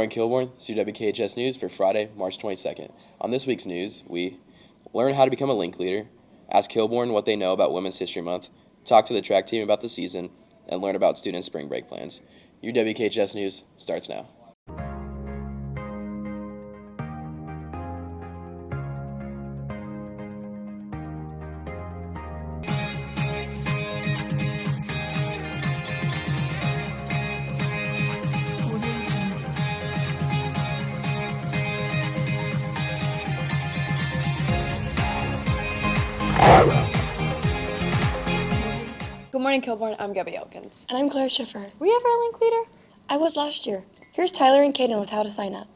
morning, Kilbourne. This is your WKHS News for Friday, March 22nd. On this week's news, we learn how to become a link leader, ask Kilbourne what they know about Women's History Month, talk to the track team about the season, and learn about student spring break plans. Your WKHS News starts now. Good morning, Kilbourne. I'm Gabby Elkins. And I'm Claire Schiffer. Were you ever a link leader? I was last year. Here's Tyler and Kaden with how to sign up.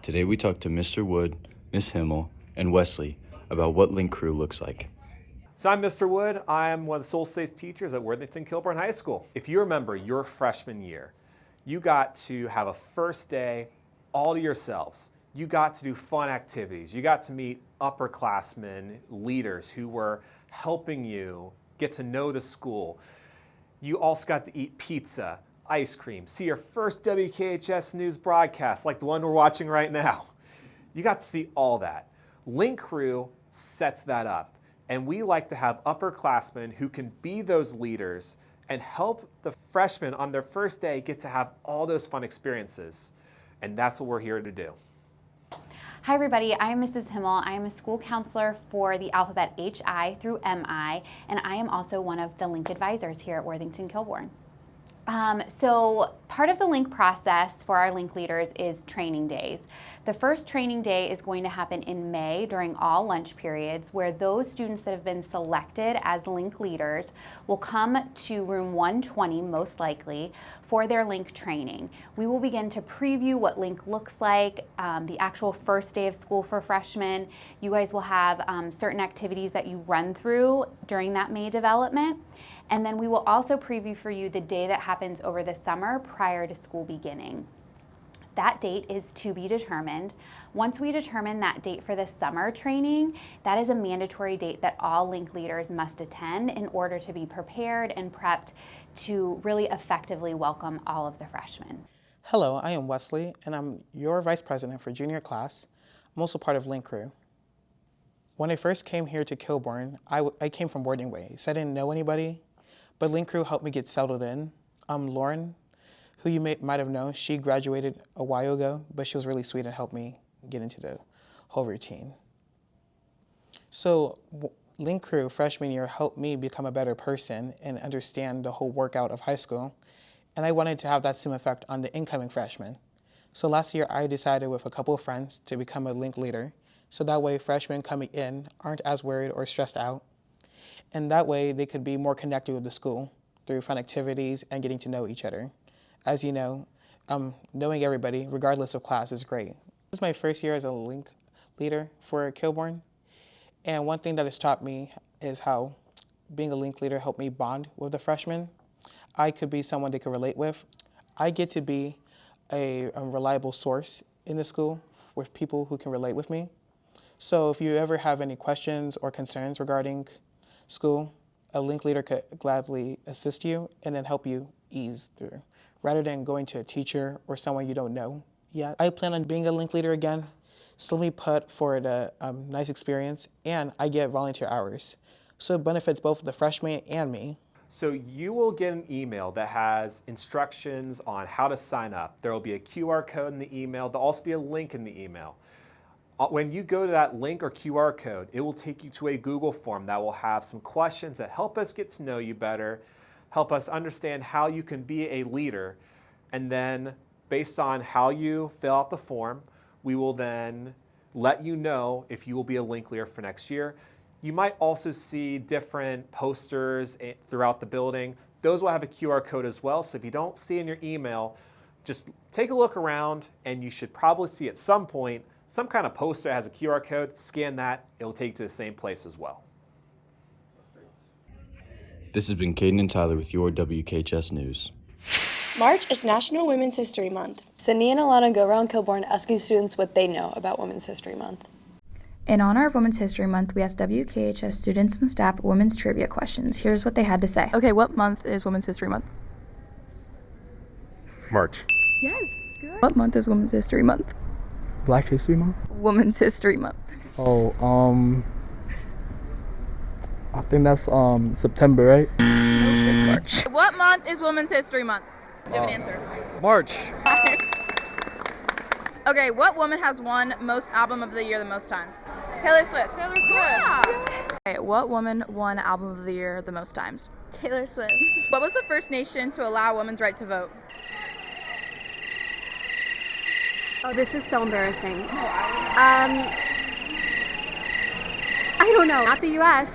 Today we talked to Mr. Wood, Miss Himmel, and Wesley about what Link Crew looks like. So I'm Mr. Wood. I'm one of the Soul States teachers at Worthington Kilbourne High School. If you remember your freshman year, you got to have a first day all to yourselves. You got to do fun activities. You got to meet upperclassmen, leaders who were helping you get to know the school. You also got to eat pizza, ice cream, see your first WKHS News broadcast like the one we're watching right now. You got to see all that. Link Crew sets that up, and we like to have upperclassmen who can be those leaders and help the freshmen on their first day get to have all those fun experiences. And that's what we're here to do. Hi everybody, I am Mrs. Himmel. I am a school counselor for the alphabet HI through MI, and I am also one of the Link advisors here at Worthington Kilbourne. So part of the Link process for our Link leaders is training days. The first training day is going to happen in May during all lunch periods, where those students that have been selected as Link leaders will come to room 120 most likely for their Link training. We will begin to preview what Link looks like, the actual first day of school for freshmen. You guys will have certain activities that you run through during that May development. And then we will also preview for you the day that happens over the summer prior to school beginning. That date is to be determined. Once we determine that date for the summer training, that is a mandatory date that all Link leaders must attend in order to be prepared and prepped to really effectively welcome all of the freshmen. Hello, I am Wesley, and I'm your vice president for junior class. I'm also part of Link Crew. When I first came here to Kilbourne, I came from boarding way, so I didn't know anybody. But Link Crew helped me get settled in. Lauren, who you might have known, she graduated a while ago, but she was really sweet and helped me get into the whole routine. So Link Crew freshman year helped me become a better person and understand the whole workout of high school. And I wanted to have that same effect on the incoming freshmen. So last year I decided with a couple of friends to become a Link leader. So that way freshmen coming in aren't as worried or stressed out. And that way they could be more connected with the school through fun activities and getting to know each other. As you know, knowing everybody, regardless of class, is great. This is my first year as a Link leader for Kilbourne. And one thing that has taught me is how being a Link leader helped me bond with the freshmen. I could be someone they could relate with. I get to be a reliable source in the school with people who can relate with me. So if you ever have any questions or concerns regarding school, a Link leader could gladly assist you and then help you ease through, rather than going to a teacher or someone you don't know yet. I plan on being a Link leader again. Still me put for the nice experience, and I get volunteer hours. So it benefits both the freshmen and me. So you will get an email that has instructions on how to sign up. There will be a QR code in the email. There'll also be a link in the email. When you go to that link or QR code, it will take you to a Google form that will have some questions that help us get to know you better, help us understand how you can be a leader, and then based on how you fill out the form, we will then let you know if you will be a Link leader for next year. You might also see different posters throughout the building. Those will have a QR code as well, so if you don't see in your email, just take a look around and you should probably see at some point some kind of poster that has a QR code. Scan that, it'll take you to the same place as well. This has been Caden and Tyler with your WKHS News. March is National Women's History Month. Cindy and Alana go around Kilbourne asking students what they know about Women's History Month. In honor of Women's History Month, we asked WKHS students and staff women's trivia questions. Here's what they had to say. Okay, what month is Women's History Month? March. Yes. What month is Women's History Month? Black History Month? Women's History Month. Oh, I think that's September, right? It's March. What month is Women's History Month? Do you have an answer? March. Okay, what woman has won most album of the year the most times? Taylor Swift. Taylor Swift. Yeah. Okay, what woman won album of the year the most times? Taylor Swift. What was the first nation to allow women's right to vote? Oh, this is so embarrassing. I don't know. Not the U.S.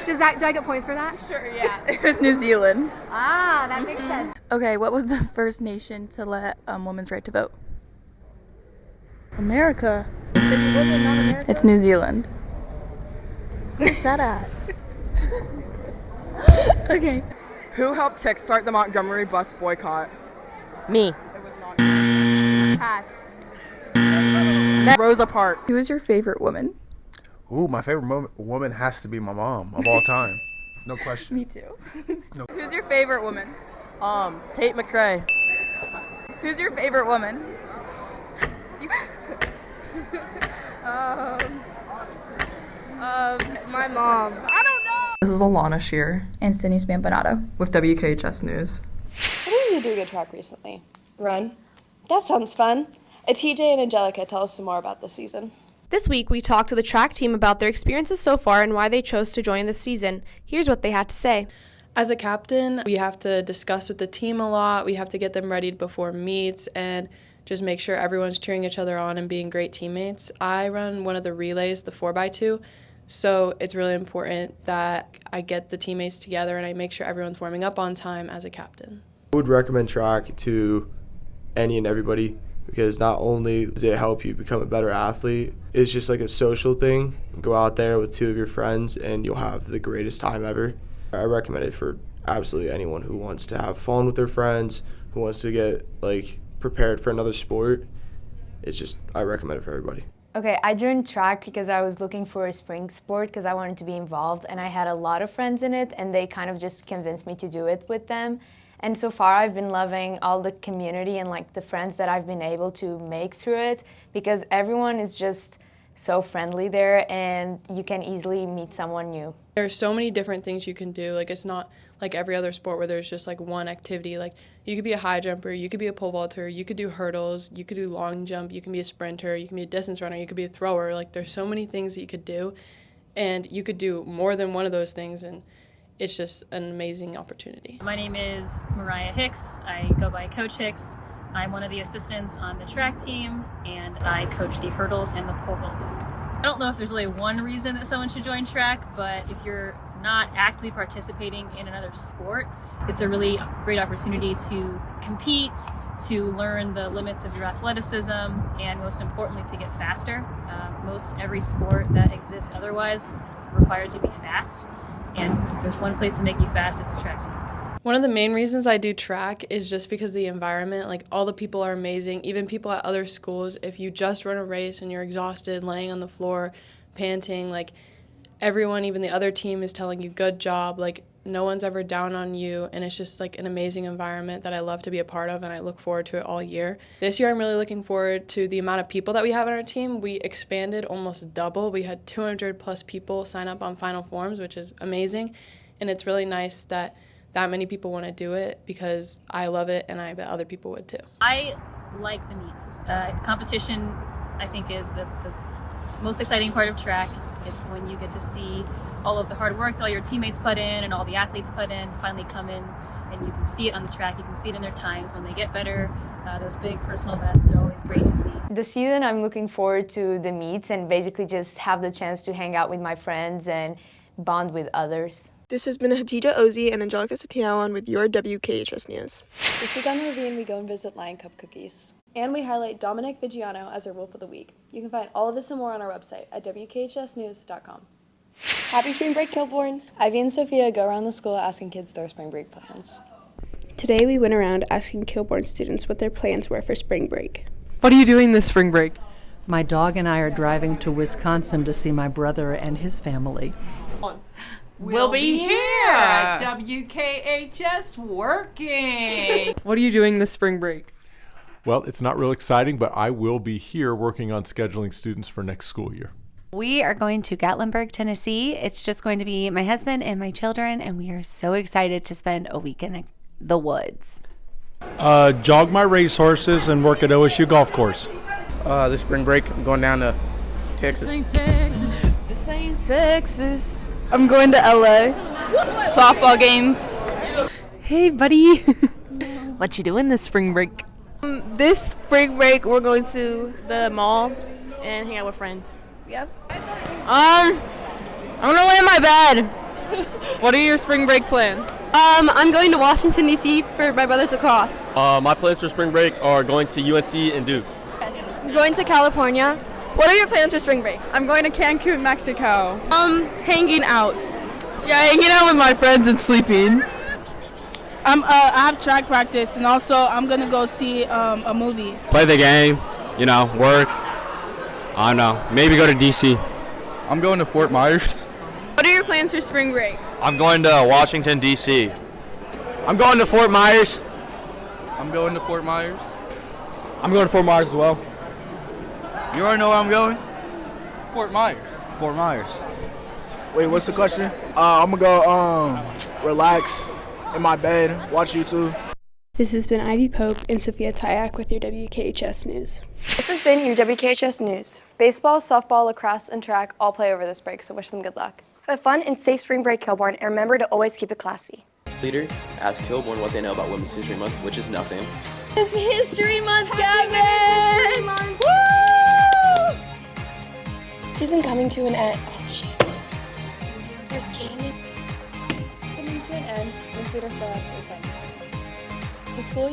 Do I get points for that? Sure, yeah. It was New Zealand. Ah, that makes sense. Okay, what was the first nation to let women's right to vote? America. Was it not America? It's New Zealand. Where's that at? Okay. Who helped kickstart the Montgomery bus boycott? Me. It was not. Pass. Rosa Parks. Who is your favorite woman? Ooh, my favorite woman has to be my mom of all time. No question. Me too. No. Who's your favorite woman? Tate McRae. Who's your favorite woman? My mom. I don't know. This is Alana Shear And Sydney Spampanato. with WKHS News. What did you do at track recently? Run. That sounds fun. TJ and Angelica, tell us some more about this season. This week, we talked to the track team about their experiences so far and why they chose to join this season. Here's what they had to say. As a captain, we have to discuss with the team a lot. We have to get them ready before meets and just make sure everyone's cheering each other on and being great teammates. I run one of the relays, the 4x2, so it's really important that I get the teammates together and I make sure everyone's warming up on time as a captain. I would recommend track to any and everybody because not only does it help you become a better athlete, it's just like a social thing. Go out there with two of your friends and you'll have the greatest time ever. I recommend it for absolutely anyone who wants to have fun with their friends, who wants to get prepared for another sport. I recommend it for everybody. Okay, I joined track because I was looking for a spring sport because I wanted to be involved, and I had a lot of friends in it, and they kind of just convinced me to do it with them. And so far I've been loving all the community and the friends that I've been able to make through it because everyone is just so friendly there and you can easily meet someone new. There's so many different things you can do. It's not like every other sport where there's just one activity. You could be a high jumper, you could be a pole vaulter, you could do hurdles, you could do long jump, you can be a sprinter, you can be a distance runner, you could be a thrower. There's so many things that you could do, and you could do more than one of those things, and it's just an amazing opportunity. My name is Mariah Hicks. I go by Coach Hicks. I'm one of the assistants on the track team, and I coach the hurdles and the pole vault. I don't know if there's really one reason that someone should join track, but if you're not actively participating in another sport, it's a really great opportunity to compete, to learn the limits of your athleticism, and most importantly, to get faster. Most every sport that exists otherwise requires you to be fast, and if there's one place to make you fast, it's the track team. One of the main reasons I do track is just because the environment, all the people are amazing, even people at other schools. If you just run a race and you're exhausted, laying on the floor, panting, everyone, even the other team is telling you, good job, no one's ever down on you, and it's just an amazing environment that I love to be a part of, and I look forward to it all year. This year I'm really looking forward to the amount of people that we have on our team. We expanded almost double. We had 200 plus people sign up on Final Forms, which is amazing, and it's really nice that many people want to do it because I love it and I bet other people would too. I like the meets. Competition, I think, is the most exciting part of track. It's when you get to see all of the hard work that all your teammates put in and all the athletes put in finally come in, and you can see it on the track. You can see it in their times when they get better. Those big personal bests are always great to see. This season I'm looking forward to the meets and basically just have the chance to hang out with my friends and bond with others. This has been Hatija Ozi and Angelica Satiawan with your WKHS News. This week on The Ravine, we go and visit Lion Cup Cookies. And we highlight Dominic Vigiano as our Wolf of the Week. You can find all of this and more on our website at WKHSnews.com. Happy spring break, Kilbourne. Ivy and Sophia go around the school asking kids their spring break plans. Today we went around asking Kilbourne students what their plans were for spring break. What are you doing this spring break? My dog and I are driving to Wisconsin to see my brother and his family. We'll be here at WKHS working. What are you doing this spring break? Well, it's not real exciting, but I will be here working on scheduling students for next school year. We are going to Gatlinburg, Tennessee. It's just going to be my husband and my children, and we are so excited to spend a week in the woods. Jog my racehorses and work at OSU golf course. This spring break, I'm going down to Texas. This ain't Texas. I'm going to LA. Softball games. Hey, buddy. What you doing this spring break? This spring break, we're going to the mall and hang out with friends. Yep. I'm gonna lay in my bed. What are your spring break plans? I'm going to Washington, D.C. for my brother's lacrosse. My plans for spring break are going to UNC and Duke. Going to California. What are your plans for spring break? I'm going to Cancun, Mexico. Hanging out. Yeah, hanging out with my friends and sleeping. I have track practice, and also I'm gonna go see a movie. Play the game, work. I don't know. Maybe go to DC. I'm going to Fort Myers. What are your plans for spring break? I'm going to Washington, D.C. I'm going to Fort Myers. I'm going to Fort Myers. I'm going to Fort Myers as well. You already know where I'm going? Fort Myers. Fort Myers. Wait, what's the question? I'm gonna go relax in my bed, watch YouTube. This has been Ivy Pope and Sophia Tyak with your WKHS News. This has been your WKHS News. Baseball, softball, lacrosse, and track all play over this break, so wish them good luck. Have a fun and safe spring break, Kilbourne, and remember to always keep it classy. Leader, ask Kilbourne what they know about Women's History Month, which is nothing. It's History Month, Gavin! Woo! Season coming to an end. Oh, shit. Where's Kaden? Coming to an end, Link Leader still has exercises. The school